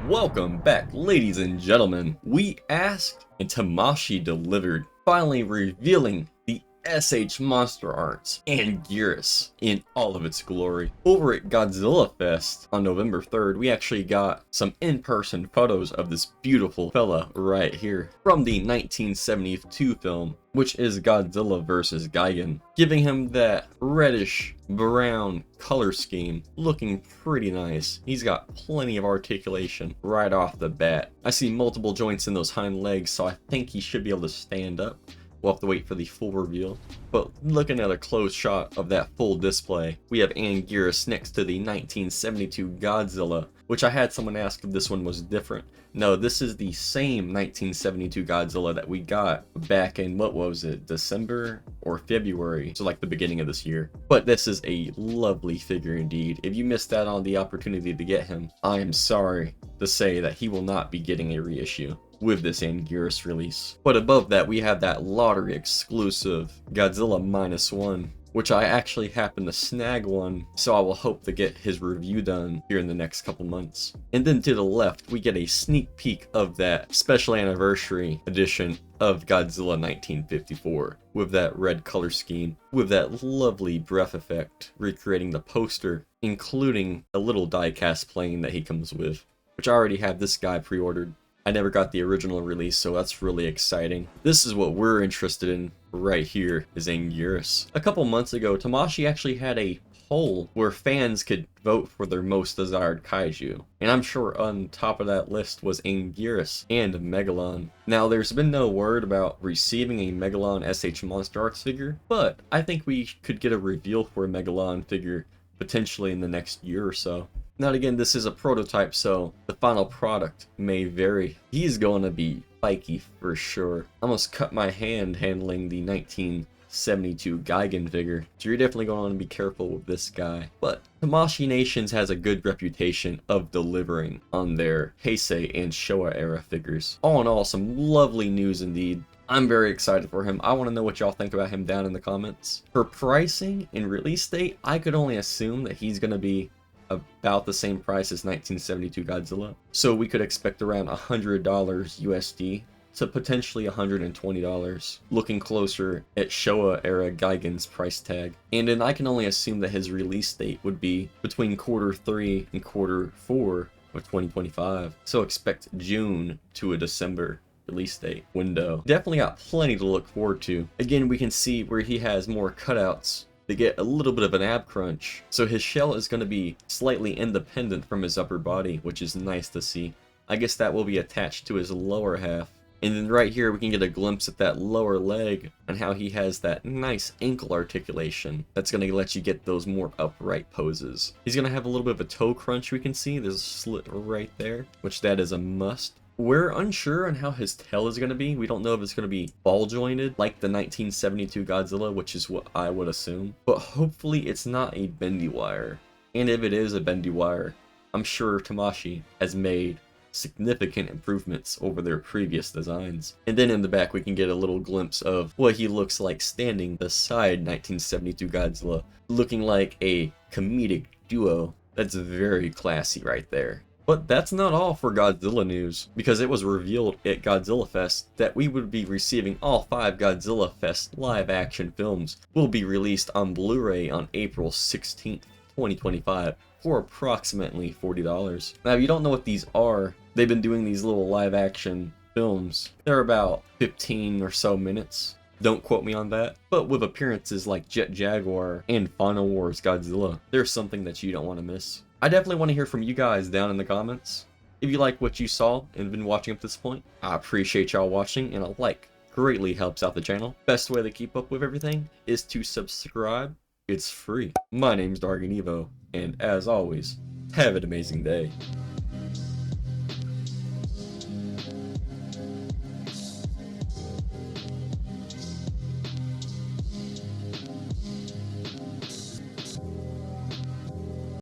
Welcome back, ladies and gentlemen. We asked and Tamashii delivered, finally revealing the S.H.Monsterarts Anguirus in all of its glory. Over at Godzilla Fest on November 3rd, we actually got some in-person photos of this beautiful fella right here from the 1972 film, which is Godzilla vs. Gigan, giving him that reddish brown color scheme, looking pretty nice. He's got plenty of articulation right off the bat. I see multiple joints in those hind legs, so I think he should be able to stand up. We'll have to wait for the full reveal. But looking at a close shot of that full display, we have Anguirus next to the 1972 Godzilla, which I had someone ask if this one was different. No, this is the same 1972 Godzilla that we got back in, what was it, December or February, so like the beginning of this year. But this is a lovely figure indeed. If you missed out on the opportunity to get him, I am sorry to say that he will not be getting a reissue with this Anguirus release. But above that, we have that lottery exclusive Godzilla -1, which I actually happened to snag one, so I will hope to get his review done here in the next couple months. And then to the left, we get a sneak peek of that special anniversary edition of Godzilla 1954, with that red color scheme, with that lovely breath effect, recreating the poster, including a little die-cast plane that he comes with, which I already have this guy pre-ordered. I never got the original release, so that's really exciting. This is what we're interested in right here, is Anguirus. A couple months ago, Tamashii actually had a poll where fans could vote for their most desired kaiju, and I'm sure on top of that list was Anguirus and Megalon. Now, there's been no word about receiving a Megalon S.H.Monsterarts figure, but I think we could get a reveal for a Megalon figure potentially in the next year or so. Now again, this is a prototype, so the final product may vary. He's going to be spiky for sure. I almost cut my hand handling the 1972 Gigan figure, so you're definitely going to want to be careful with this guy. But Tamashii Nations has a good reputation of delivering on their Heisei and Showa era figures. All in all, some lovely news indeed. I'm very excited for him. I want to know what y'all think about him down in the comments. For pricing and release date, I could only assume that he's going to be about the same price as 1972 Godzilla. So we could expect around $100 USD to potentially $120, looking closer at Showa era Gigan's price tag. And then I can only assume that his release date would be between Q3 and Q4 of 2025. So expect June to a December release date window. Definitely got plenty to look forward to. Again, we can see where he has more cutouts to get a little bit of an ab crunch, so his shell is going to be slightly independent from his upper body, which is nice to see. I guess that will be attached to his lower half. And then right here we can get a glimpse at that lower leg and how he has that nice ankle articulation that's going to let you get those more upright poses. He's going to have a little bit of a toe crunch, we can see. There's a slit right there, which that is a must. We're unsure on how his tail is going to be. We don't know if it's going to be ball jointed like the 1972 Godzilla, which is what I would assume. But hopefully it's not a bendy wire. And if it is a bendy wire, I'm sure Tamashii has made significant improvements over their previous designs. And then in the back we can get a little glimpse of what he looks like standing beside 1972 Godzilla, looking like a comedic duo. That's very classy right there. But that's not all for Godzilla news, because it was revealed at Godzilla Fest that we would be receiving all 5 Godzilla Fest live-action films will be released on Blu-ray on April 16th, 2025 for approximately $40. Now, if you don't know what these are, they've been doing these little live-action films. They're about 15 or so minutes. Don't quote me on that. But with appearances like Jet Jaguar and Final Wars Godzilla, there's something that you don't want to miss. I definitely want to hear from you guys down in the comments. If you like what you saw and been watching up to this point, I appreciate y'all watching, and a like greatly helps out the channel. Best way to keep up with everything is to subscribe. It's free. My name's DargonEvo, and as always, have an amazing day.